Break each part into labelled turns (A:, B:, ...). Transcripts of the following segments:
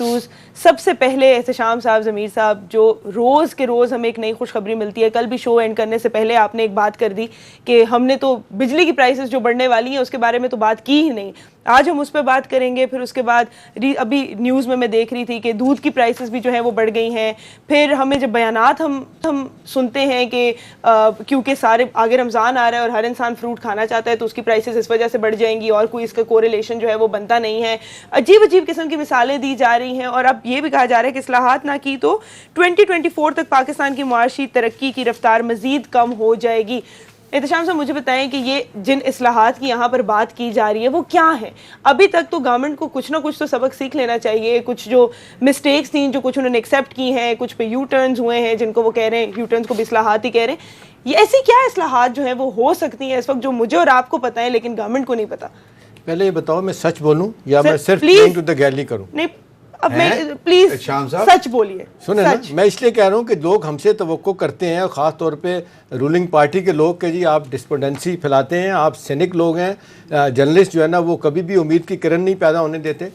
A: Issues سب سے پہلے احتشام صاحب، ضمیر صاحب، جو روز کے روز ہمیں ایک نئی خوشخبری ملتی ہے. کل بھی شو اینڈ کرنے سے پہلے آپ نے ایک بات کر دی کہ ہم نے تو بجلی کی پرائسز جو بڑھنے والی ہیں اس کے بارے میں تو بات کی ہی نہیں. آج ہم اس پہ بات کریں گے. پھر اس کے بعد ابھی نیوز میں دیکھ رہی تھی کہ دودھ کی پرائسز بھی جو ہیں وہ بڑھ گئی ہیں. پھر ہمیں جب بیانات ہم سنتے ہیں کہ کیونکہ سارے آگے رمضان آ رہا ہے اور ہر انسان فروٹ کھانا چاہتا ہے تو اس کی پرائسز اس وجہ سے بڑھ جائیں گی اور کوئی اس کا کوریلیشن جو ہے وہ بنتا نہیں ہے. عجیب عجیب قسم کی مثالیں دی جا رہی ہیں. اور اب یہ بھی کہا جا رہا ہے کہ اصلاحات نہ کی تو 2024 تک پاکستان کی معاشی ترقی کی رفتار مزید کم ہو جائے گی. احتشام صاحب مجھے بتائیں کہ یہ جن اصلاحات کی یہاں پر بات کی جا رہی ہے وہ کیا ہیں؟ ابھی تک تو گورنمنٹ کو کچھ نہ کچھ تو سبق سیکھ لینا چاہیے. کچھ جو مسٹیکس تھیں جو کچھ انہوں نے ایکسیپٹ کی ہیں, کچھ پہ یو ٹرنز ہوئے ہیں جن کو وہ کہہ رہے ہیں یو ٹرنز کو بھی اصلاحات ہی کہہ رہے ہیں. یہ ایسی کیا اصلاحات جو ہیں وہ ہو سکتی ہیں اس وقت جو مجھے اور آپ کو پتہ ہے لیکن گورنمنٹ کو نہیں پتا؟
B: پہلے یہ بتاؤ میں سچ بولوں یا میں صرف ٹریننگ ٹو دی گیلری کروں؟
A: نہیں اب میں پلیز سچ بولیے.
B: سنیں نا, میں اس لیے کہہ رہا ہوں کہ لوگ ہم سے توقع کرتے ہیں, خاص طور پہ رولنگ پارٹی کے لوگ, کہ جی آپ ڈسپنڈنسی پھیلاتے ہیں, آپ سینک لوگ ہیں. جرنلسٹ جو ہے نا وہ کبھی بھی امید کی کرن نہیں پیدا ہونے دیتے.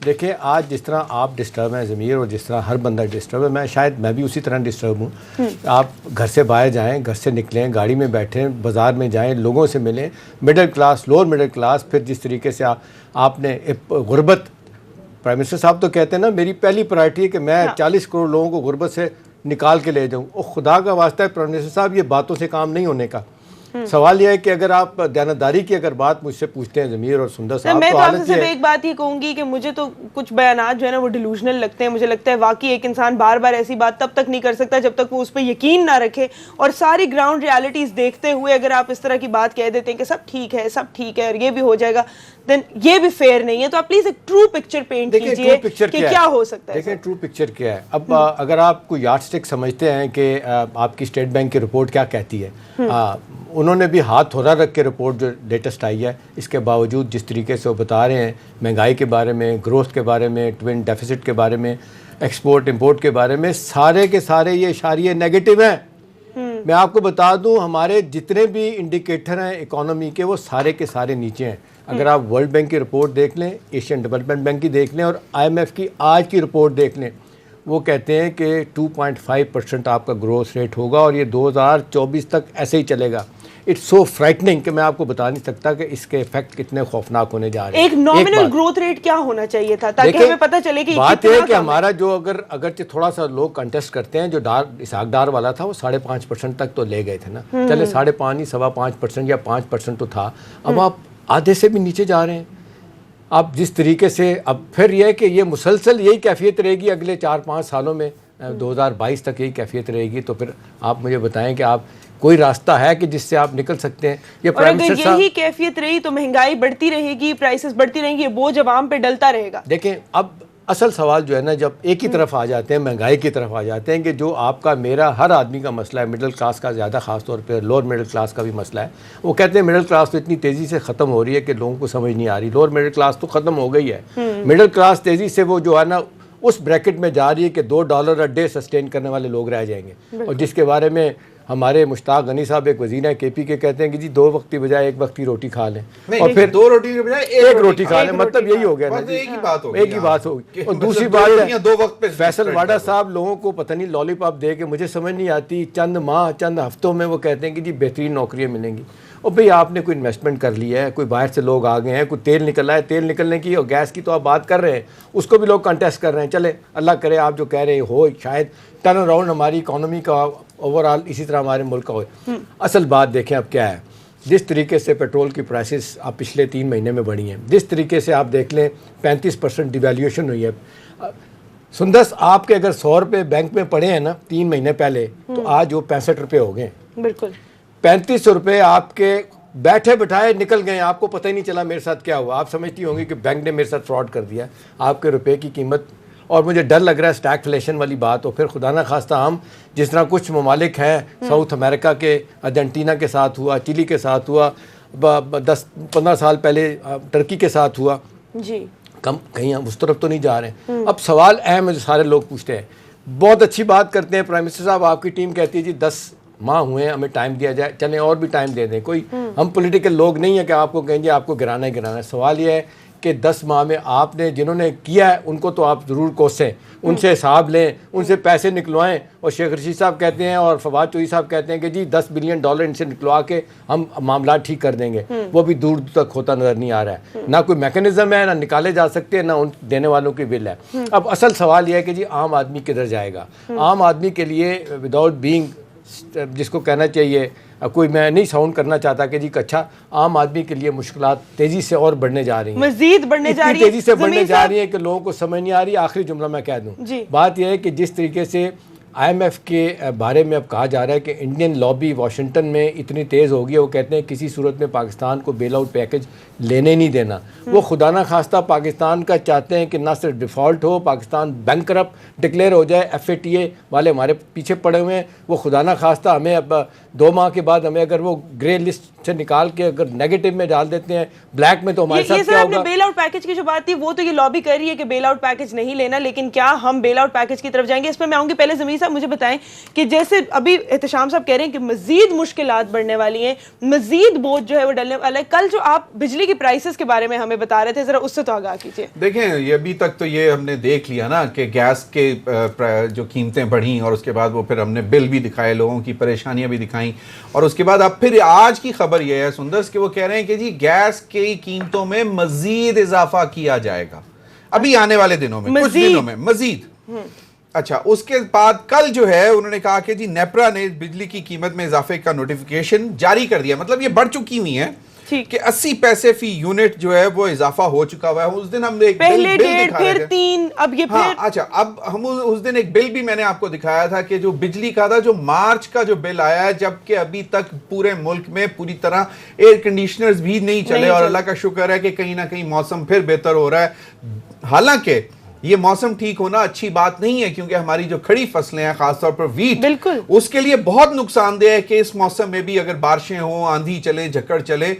B: دیکھیں آج جس طرح آپ ڈسٹرب ہیں ضمیر, اور جس طرح ہر بندہ ڈسٹرب ہے, شاید میں بھی اسی طرح ڈسٹرب ہوں. آپ گھر سے باہر جائیں, گھر سے نکلیں, گاڑی میں بیٹھیں, بازار میں جائیں, لوگوں سے ملیں, middle class, lower middle class, پھر جس طریقے سے آپ نے غربت, پرائم منسٹر صاحب تو کہتے ہیں نا میری پہلی پرائرٹی ہے کہ میں 40 کروڑ لوگوں کو غربت سے نکال کے لے جاؤں. اور خدا کا واسطہ ہے پرائم منسٹر صاحب, یہ باتوں سے کام نہیں ہونے کا. سوال یہ ہے کہ اگر آپ دیانتداری کی اگر بات مجھ سے پوچھتے ہیں ضمیر اور سندر صاحب,
A: میں تو آپ سے صرف ایک بات ہی کہوں گی کہ مجھے تو کچھ بیانات جو ہے نا وہ ڈیلوژنل لگتے ہیں. مجھے لگتا ہے واقعی ایک انسان بار بار ایسی بات تب تک نہیں کر سکتا جب تک وہ اس پہ یقین نہ رکھے, اور ساری گراؤنڈ ریالٹیز دیکھتے ہوئے اگر آپ اس طرح کی بات کہہ دیتے ہیں کہ سب ٹھیک ہے, سب ٹھیک ہے اور یہ بھی ہو جائے گا, دین یہ بھی فیئر نہیں ہے. تو آپ پلیز ایک ٹرو پکچر پینٹ کیجئے کہ کیا ہو سکتا ہے.
B: دیکھیں ٹرو پکچر کیا ہے. اب اگر آپ کو یارڈ سٹک سمجھتے ہیں کہ آپ کی اسٹیٹ بینک کی رپورٹ کیا کہتی ہے, انہوں نے بھی ہاتھ تھوڑا رکھ کے رپورٹ جو لیٹسٹ آئی ہے, اس کے باوجود جس طریقے سے وہ بتا رہے ہیں مہنگائی کے بارے میں, گروتھ کے بارے میں, ٹوین ڈیفیسٹ کے بارے میں, ایکسپورٹ امپورٹ کے بارے میں, سارے کے سارے یہ اشاریے نیگیٹو ہیں. میں آپ کو بتا دوں ہمارے جتنے بھی انڈیکیٹر ہیں اکانومی کے وہ سارے کے سارے نیچے ہیں. اگر آپ ورلڈ بینک کی رپورٹ دیکھ لیں, ایشین ڈیولپمنٹ بینک کی دیکھ لیں, اور آئی ایم ایف کی آج کی رپورٹ دیکھ لیں, وہ کہتے ہیں کہ 2.5% آپ کا گروتھ ریٹ ہوگا اور یہ 2024 تک ایسے ہی چلے گا. اٹس سو فرائٹننگ کہ میں آپ کو بتا نہیں سکتا کہ اس کے ایفیکٹ کتنے خوفناک ہونے جا رہے ہیں.
A: ایک نامنل گروتھ ریٹ کیا ہونا چاہیے تھا تاکہ ہمیں پتہ چلے کہ
B: بات یہ ہے کہ ہمارا جو اگرچہ تھوڑا سا لوگ کنٹیسٹ کرتے ہیں, جو اسحاق ڈار والا تھا وہ 5.5% تک تو لے گئے تھے نا, چلے 5.5 نہیں 5.25% یا 5% تو تھا. اب آپ آدھے سے بھی نیچے جا رہے ہیں. اب جس طریقے سے اب پھر یہ ہے کہ یہ مسلسل یہی کیفیت رہے گی اگلے 4-5 سالوں میں, 2022 تک یہی کیفیت رہے گی, تو پھر آپ مجھے بتائیں کہ آپ کوئی راستہ ہے کہ جس سے آپ نکل سکتے ہیں؟ یہ
A: اور اگر یہی کیفیت رہی تو مہنگائی بڑھتی رہے گی, پرائسز بڑھتی رہیں گی, یہ بوجھ عوام پہ ڈلتا رہے گا.
B: دیکھیں اب اصل سوال جو ہے نا, جب ایک ہی طرف آ جاتے ہیں, مہنگائی کی طرف آ جاتے ہیں, کہ جو آپ کا میرا ہر آدمی کا مسئلہ ہے, مڈل کلاس کا زیادہ, خاص طور پہ لوور مڈل کلاس کا بھی مسئلہ ہے. وہ کہتے ہیں مڈل کلاس تو اتنی تیزی سے ختم ہو رہی ہے کہ لوگوں کو سمجھ نہیں آ رہی. لوور مڈل کلاس تو ختم ہو گئی ہے, مڈل کلاس تیزی سے وہ جو ہے نا اس بریکٹ میں جا رہی ہے کہ $2 ڈے سسٹین کرنے والے لوگ رہ جائیں گے. اور جس کے بارے میں ہمارے مشتاق غنی صاحب ایک وزیر ہیں کے پی کے, کہتے ہیں کہ جی 2 وقت کی بجائے 1 وقت کی روٹی کھا لیں, اور پھر
C: 2 روٹی کی بجائے
B: 1 روٹی کھا لیں. مطلب یہی ہو گیا نا, ایک ہی بات ہوگی. اور دوسری بات ہے
C: 2 وقت پہ
B: فیصل واڈا صاحب لوگوں کو پتہ نہیں لالی پاپ دے کے, مجھے سمجھ نہیں آتی, چند ماہ چند ہفتوں میں وہ کہتے ہیں کہ جی بہترین نوکریاں ملیں گی. اور بھئی آپ نے کوئی انویسٹمنٹ کر لی ہے, کوئی باہر سے لوگ آ گئے ہیں, کوئی تیل نکل رہا ہے, تیل نکلنے کی اور گیس کی تو آپ بات کر رہے ہیں, اس کو بھی لوگ کنٹیسٹ کر رہے ہیں. چلے اللہ کرے آپ جو کہہ رہے ہو شاید ٹرن اراؤنڈ ہماری اکانومی کا اوور آل اسی طرح ہمارے ملک کا ہوئے. اصل بات دیکھیں اب کیا ہے, جس طریقے سے پیٹرول کی پرائسز آپ پچھلے 3 مہینے میں بڑھی ہیں, جس طریقے سے آپ دیکھ لیں 35% ڈیویلیوشن ہوئی ہے. سندس آپ کے اگر 100 روپے بینک میں پڑے ہیں نا 3 مہینے پہلے, تو آج وہ 65 روپے ہو گئے.
A: بالکل
B: 3500 روپے آپ کے بیٹھے بٹھائے نکل گئے, آپ کو پتہ ہی نہیں چلا میرے ساتھ کیا ہوا. آپ سمجھتی ہوں گی کہ بینک نے میرے ساتھ فراڈ کر دیا آپ کے روپے کی قیمت. اور مجھے ڈر لگ رہا ہے اسٹیگفلیشن والی بات ہو, پھر خدا نہ خواستہ ہم جس طرح کچھ ممالک ہیں ساؤتھ امریکہ کے, ارجنٹینا کے ساتھ ہوا, چلی کے ساتھ ہوا, 10-15 سال پہلے ٹرکی کے ساتھ ہوا,
A: جی
B: کہیں ہم اس طرف تو نہیں جا رہے ہیں. اب سوال اہم ہے جو سارے لوگ پوچھتے ہیں, بہت اچھی بات کرتے ہیں پرائم منسٹر صاحب, آپ کی ٹیم کہتی ہے جی 10 ماہ ہوئے ہیں, ہمیں ٹائم دیا جائے, چلیں اور بھی ٹائم دے دیں. کوئی ہم پولیٹیکل لوگ نہیں ہیں کہ آپ کو کہیں گے آپ کو گرانا ہی گرانا ہے. سوال یہ ہے کہ 10 ماہ میں آپ نے جنہوں نے کیا ہے ان کو تو آپ ضرور کوسیں, ان سے حساب لیں, ان سے پیسے نکلوائیں. اور شیخ رشید صاحب کہتے ہیں اور فواد چوہی صاحب کہتے ہیں کہ جی $10 بلین ان سے نکلوا کے ہم معاملات ٹھیک کر دیں گے. وہ بھی دور تک ہوتا نظر نہیں آ رہا ہے. نہ کوئی میکنزم ہے, نہ نکالے جا سکتے ہیں, نہ ان دینے والوں کی ول ہے. اب اصل سوال یہ ہے کہ جی عام آدمی کدھر جائے گا. عام آدمی کے لیے وداؤٹ بینگ, جس کو کہنا چاہیے, کوئی میں نہیں ساؤنڈ کرنا چاہتا کہ جی اچھا, عام آدمی کے لیے مشکلات تیزی سے اور بڑھنے جا رہی ہیں,
A: مزید بڑھنے جا رہی ہیں,
B: تیزی سے بڑھنے جا رہی ہیں کہ لوگوں کو سمجھ نہیں آ رہی. آخری جملہ میں کہہ دوں, بات یہ ہے کہ جس طریقے سے آئی ایم ایف کے بارے میں اب کہا جا رہا ہے کہ انڈین لابی واشنگٹن میں اتنی تیز ہوگی, وہ کہتے ہیں کسی صورت میں پاکستان کو بیل آؤٹ پیکج لینے نہیں دینا. وہ خدا نہ خواستہ پاکستان کا چاہتے ہیں کہ نہ صرف ڈیفالٹ ہو, پاکستان بینکرپٹ ڈکلیئر ہو جائے. ایف اے ٹی اے والے ہمارے پیچھے پڑے ہوئے ہیں. وہ خدا نہ خواستہ ہمیں اب 2 ماہ کے بعد ہمیں اگر وہ گرے لسٹ سے نکال کے اگر نیگیٹو میں ڈال دیتے ہیں, بلیک میں, تو ہمارے ساتھ کیا ہوگا.
A: بیل آؤٹ پیکج کی جو بات تھی وہ تو یہ لابی کر رہی ہے کہ بیل آؤٹ پیکج نہیں لینا, لیکن کیا ہم بیل آؤٹ پیکج کی طرف جائیں گے؟ اس پہ میں آؤں گی. پہلے ضمیر صاحب مجھے بتائیں کہ جیسے ابھی احتشام صاحب کہہ رہے ہیں کہ مزید مشکلات بڑھنے والی ہیں, مزید بوجھ جو ہے وہ ڈلنے والا ہے. کل جو آپ بجلی کی پرائسز کے بارے میں ہمیں بتا رہے تھے, ذرا اس سے تو آگاہ کیجیے.
C: دیکھیں, یہ ابھی تک تو یہ ہم نے دیکھ لیا نا کہ گیس کے جو قیمتیں بڑھیں, اور اس کے بعد وہ پھر ہم نے بل بھی دکھائے, لوگوں کی پریشانیاں بھی دکھائیں, اور اس کے بعد اب پھر آج کی خبر یہ ہے سندرس کہ وہ کہہ رہے ہیں کہ جی گیس کی قیمتوں میں مزید اضافہ کیا جائے گا ابھی آنے والے دنوں میں, کچھ دنوں میں مزید. اچھا, اس کے بعد کل جو ہے انہوں نے کہا کہ جی نیپرا نے بجلی کی قیمت میں اضافے کا نوٹیفیکیشن جاری کر دیا. مطلب یہ بڑھ چکی ہوئی ہے کہ 80 پیسے فی یونٹ جو ہے وہ اضافہ ہو چکا ہوا ہے. اس دن ہم نے ایک
A: پہلے 1.5 پھر 3, اب یہ پھر.
C: اچھا, اب ہم اس دن ایک بل بھی میں نے آپ کو دکھایا تھا کہ جو بجلی کا تھا, جو مارچ کا جو بل آیا ہے, جبکہ ابھی تک پورے ملک میں پوری طرح ایئر کنڈیشنرز بھی نہیں چلے, اور اللہ کا شکر ہے کہ کہیں نہ کہیں موسم پھر بہتر ہو رہا ہے. حالانکہ یہ موسم ٹھیک ہونا اچھی بات نہیں ہے, کیونکہ ہماری جو کھڑی فصلیں ہیں, خاص طور پر ویٹ, اس کے لیے بہت نقصان دہ ہے کہ اس موسم میں بھی اگر بارشیں ہوں, آندھی چلے, جھکڑ چلے,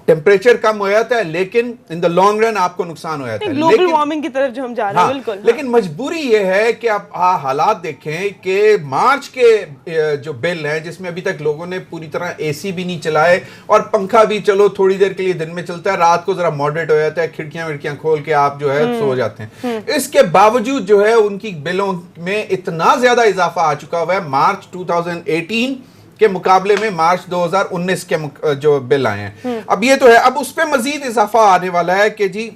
C: ٹیمپریچر کم ہو جاتا ہے, لیکن ان دا لانگ رن آپ کو نقصان ہو جاتا ہے.
A: گلوبل وارمنگ کی طرف جو ہم جا رہے ہیں, بالکل.
C: لیکن مجبوری یہ ہے کہ آپ حالات دیکھیں کہ مارچ کے جو بل ہیں, جس میں ابھی تک لوگوں نے پوری طرح اے سی بھی نہیں چلائے, اور پنکھا بھی چلو تھوڑی دیر کے لیے دن میں چلتا ہے, رات کو ذرا ماڈریٹ ہو جاتا ہے, کھڑکیاں وڑکیاں کھول کے آپ جو ہے سو جاتے ہیں. اس کے باوجود جو ہے ان کی بلوں میں اتنا زیادہ اضافہ آ چکا ہوا ہے مارچ 2018 کے مقابلے میں مارچ 2019 کے جو بل آئے ہیں. اب یہ تو ہے, اب اس پہ مزید اضافہ آنے والا ہے کہ جی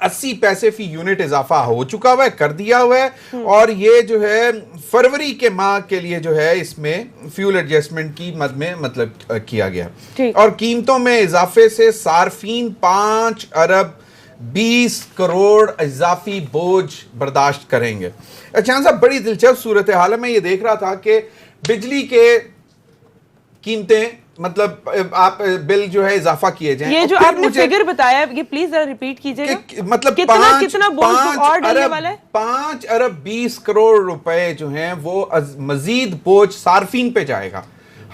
C: 80 پیسے فی یونٹ اضافہ ہو چکا ہوا ہے, کر دیا ہوا ہے, اور یہ جو ہے فروری کے ماہ کے لیے جو ہے اس میں فیول ایڈجسٹمنٹ کی مد میں مطلب کیا گیا, اور قیمتوں میں اضافے سے صارفین 5 ارب 20 کروڑ اضافی بوجھ برداشت کریں گے. اچھا صاحب, بڑی دلچسپ صورتحال ہے. میں یہ دیکھ رہا تھا کہ بجلی کے قیمتیں, مطلب آپ بل جو ہے اضافہ کیے جائیں,
A: یہ جو آپ نے فگر بتایا یہ پلیز ذرا ریپیٹ کیجئے گا,
C: مطلب
A: کتنا بوجھ اور ڈالنے والا ہے.
C: 5 ارب 20 کروڑ روپے جو ہیں وہ مزید بوجھ صارفین پہ جائے گا,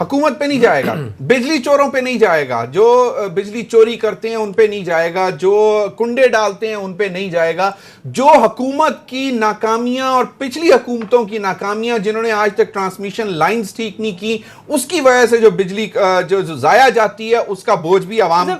C: حکومت پہ نہیں جائے گا, بجلی چوروں پہ نہیں جائے گا, جو بجلی چوری کرتے ہیں ان پہ نہیں جائے گا, جو کنڈے ڈالتے ہیں ان پہ نہیں جائے گا. جو حکومت کی ناکامیاں اور پچھلی حکومتوں کی ناکامیاں, جنہوں نے آج تک ٹرانسمیشن لائنز ٹھیک نہیں کی, اس کی وجہ سے جو بجلی جو ضائع جاتی ہے اس کا بوجھ بھی عوام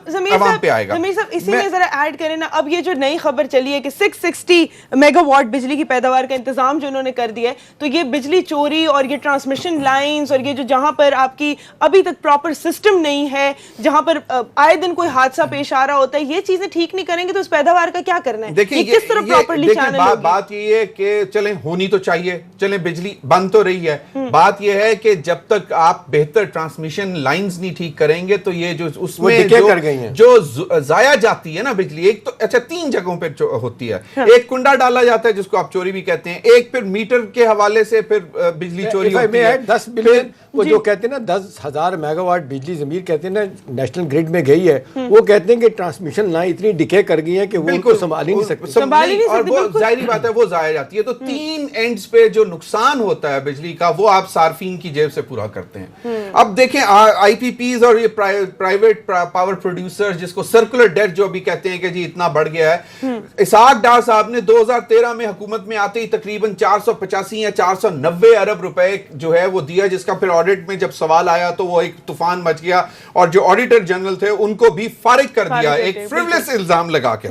C: پہ آئے گا.
A: ضمیر صاحب اسی میں ذرا ایڈ کریں نا, اب یہ جو نئی خبر چلی ہے کہ 660 میگا واٹ بجلی کی پیداوار کا انتظام جو انہوں نے کر دیا ہے, تو یہ بجلی چوری اور یہ ٹرانسمیشن لائنز اور یہ جو جہاں پر آپ کی ابھی تک پراپر سسٹم نہیں ہے, جہاں پر آئے دن کوئی حادثہ پیش آ رہا ہوتا ہے, یہ چیزیں ٹھیک نہیں کریں گے تو اس پیداوار کا کیا کرنا ہے.
C: دیکھیں
A: کس طرح پراپرلی چینل ہوگی.
C: بات یہ ہے کہ چلیں ہونی تو چاہیے, چلیں بجلی بند تو رہی ہے, بات یہ ہے کہ جب تک آپ بہتر ٹرانسمیشن لائنز نہیں ٹھیک کریں گے تو یہ جو اس میں جو ضائع جاتی ہے نا بجلی, ایک تو اچھا 3 جگہوں پہ ہوتی ہے, ایک کنڈا ڈالا جاتا ہے جس کو آپ چوری بھی کہتے ہیں, ایک پھر میٹر کے حوالے سے پھر بجلی چوری ہوتی ہے.
B: 10 بلین وہ جو کہتے ہیں نا 10,000 میگا واٹ بجلی ضمیر کہتے ہیں نا نیشنل گریڈ میں گئی ہے, وہ کہتے ہیں کہ ٹرانسمیشن لائن اتنی ڈکے کر گئی ہے کہ وہ ان کو سنبھال ہی نہیں سکتی,
C: اور وہ ظاہری بات ہے وہ ضائع جاتی ہے. تو 3 اینڈز پہ جو نقصان ہوتا ہے بجلی کا وہ آپ صارفین کی جیب سے پورا کرتے ہیں. اب دیکھیں آئی پی پیز اور یہ پرائیویٹ پاور پروڈیوسر, جس کو سرکولر ڈیٹ جو بھی کہتے ہیں کہ جی اتنا بڑھ گیا ہے, اسحاق ڈار صاحب نے 2013 میں حکومت میں آتے ہی تقریباً 485 یا 490 ارب روپے جو ہے وہ دیا, جس کا پھر آڈٹ میں جب سوال آیا تو وہ ایک طوفان مچ گیا اور جو آڈیٹر جنرل تھے ان کو بھی فارغ کر دیا ایک فریولس الزام لگا کے،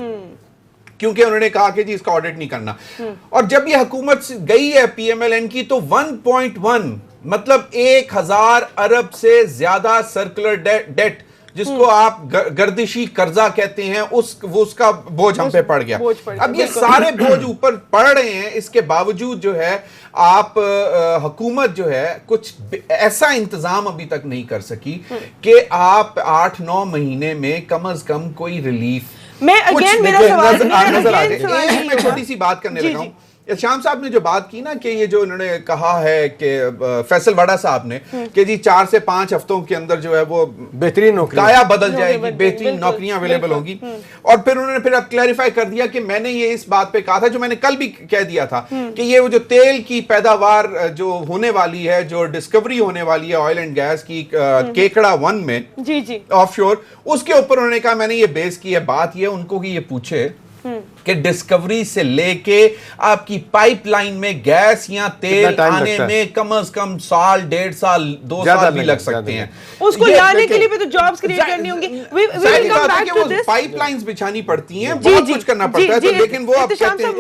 C: کیونکہ انہوں نے کہا کہ جی اس کا آڈٹ نہیں کرنا. اور جب یہ حکومت گئی ہے پی ایم ایل این کی تو 1.1 مطلب 1000 ارب سے زیادہ سرکولر ڈیٹ جس کو آپ گردشی قرضہ کہتے ہیں اس کا بوجھ ہم پہ پڑ گیا. اب یہ سارے بوجھ اوپر پڑ رہے ہیں، اس کے باوجود جو ہے آپ حکومت جو ہے کچھ ایسا انتظام ابھی تک نہیں کر سکی کہ آپ 8-9 مہینے میں کم از کم کوئی ریلیف.
A: میں اگین میرا سوال
C: میں چھوٹی سی بات کرنے لگا ہوں. شام صاحب نے جو بات کی نا کہ یہ جو انہوں نے کہا ہے کہ فیصل واڈا صاحب نے کہ جی 4 سے 5 ہفتوں کے اندر جو ہے وہ
B: بہترین نوکریاں
C: کایا بدل جائے گی، بہترین نوکریاں اویلیبل ہوں گی. اور پھر انہوں نے پھر اب کلیریفائی کر دیا کہ میں نے یہ اس بات پہ کہا تھا جو میں نے کل بھی کہہ دیا تھا کہ یہ وہ جو تیل کی پیداوار جو ہونے والی ہے، جو ڈسکوری ہونے والی ہے آئل اینڈ گیس کی کیکڑا 1 میں آف شور، اس کے اوپر انہوں نے کہا میں نے یہ بیس کی ہے. بات یہ ان کو کہ یہ پوچھے کہ ڈسکوری سے لے کے آپ کی پائپ لائن میں گیس یا تیل آنے میں کم از کم 1 سال 1.5 سال 2 سال بھی لگ سکتے ہیں.
A: اس کو لانے کے لیے بھی تو جابز کریٹ کرنی ہوں گی.
C: پائپ لائنز بچھانی پڑتی ہیں، بہت کچھ کرنا پڑتا ہے، لیکن وہ آپ کہتے ہیں